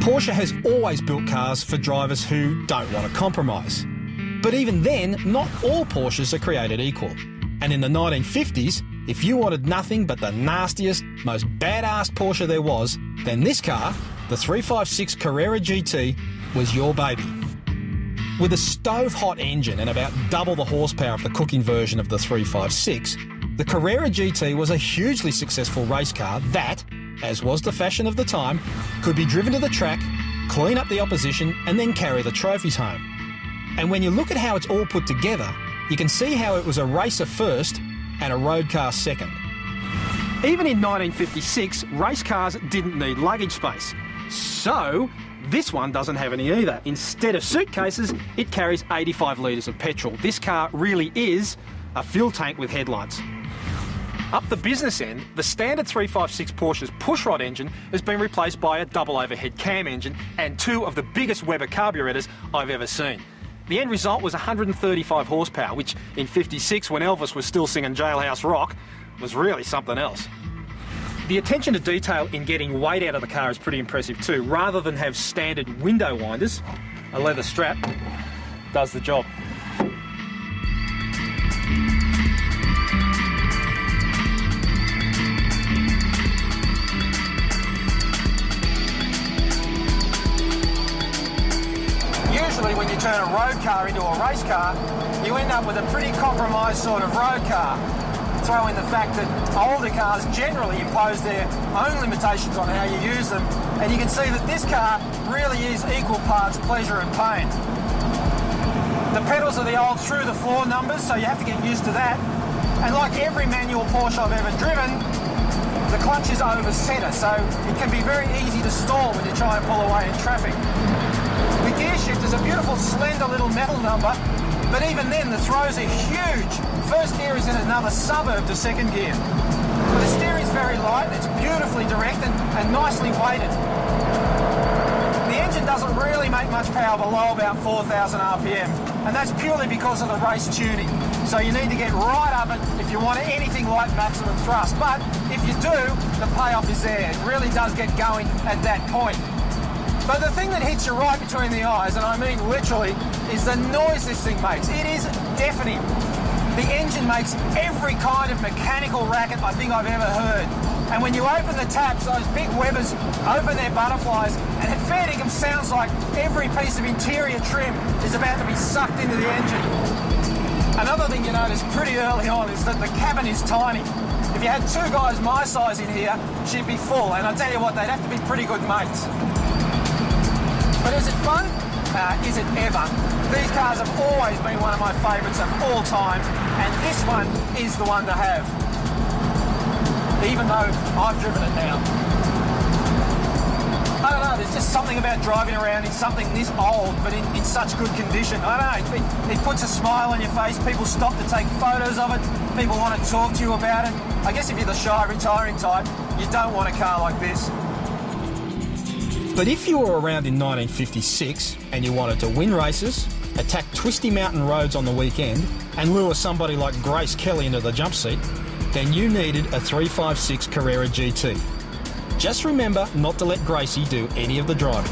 Porsche has always built cars for drivers who don't want to compromise. But even then, not all Porsches are created equal. And in the 1950s, if you wanted nothing but the nastiest, most badass Porsche there was, then this car, the 356 Carrera GT, was your baby. With a stove-hot engine and about double the horsepower of the cooking version of the 356, the Carrera GT was a hugely successful race car that, as was the fashion of the time, could be driven to the track, clean up the opposition, and then carry the trophies home. And when you look at how it's all put together, you can see how it was a racer first and a road car second. Even in 1956, race cars didn't need luggage space. So, this one doesn't have any either. Instead of suitcases, it carries 85 litres of petrol. This car really is a fuel tank with headlights. Up the business end, the standard 356 Porsche's pushrod engine has been replaced by a double overhead cam engine and two of the biggest Weber carburetors I've ever seen. The end result was 135 horsepower, which in '56, when Elvis was still singing Jailhouse Rock, was really something else. The attention to detail in getting weight out of the car is pretty impressive too. Rather than have standard window winders, a leather strap does the job. Usually when you turn a road car into a race car, you end up with a pretty compromised sort of road car. Throw in the fact that older cars generally impose their own limitations on how you use them, and you can see that this car really is equal parts pleasure and pain. The pedals are the old through-the-floor numbers, so you have to get used to that. And like every manual Porsche I've ever driven, the clutch is over centre, so it can be very easy to stall when you try and pull away in traffic. The gear shift is a beautiful, slender little metal number, but even then the throws are huge. First gear is in another suburb to second gear. The steering's very light and it's beautifully directed and nicely weighted. The engine doesn't really make much power below about 4,000 RPM, and that's purely because of the race tuning. So you need to get right up it if you want anything like maximum thrust. But if you do, the payoff is there. It really does get going at that point. But the thing that hits you right between the eyes, and I mean literally, is the noise this thing makes. It is deafening. The engine makes every kind of mechanical racket I think I've ever heard. And when you open the taps, those big Webers open their butterflies, and it fair dinkum sounds like every piece of interior trim is about to be sucked into the engine. Another thing you notice pretty early on is that the cabin is tiny. If you had two guys my size in here, she'd be full, and I tell you what, they'd have to be pretty good mates. But is it fun? Is it ever? These cars have always been one of my favourites of all time, and this one is the one to have. Even though I've driven it now. I don't know, there's just something about driving around in something this old, but in such good condition. I don't know, it puts a smile on your face. People stop to take photos of it. People want to talk to you about it. I guess if you're the shy, retiring type, you don't want a car like this. But if you were around in 1956 and you wanted to win races, attack twisty mountain roads on the weekend, and lure somebody like Grace Kelly into the jump seat, then you needed a 356 Carrera GT. Just remember not to let Gracie do any of the driving.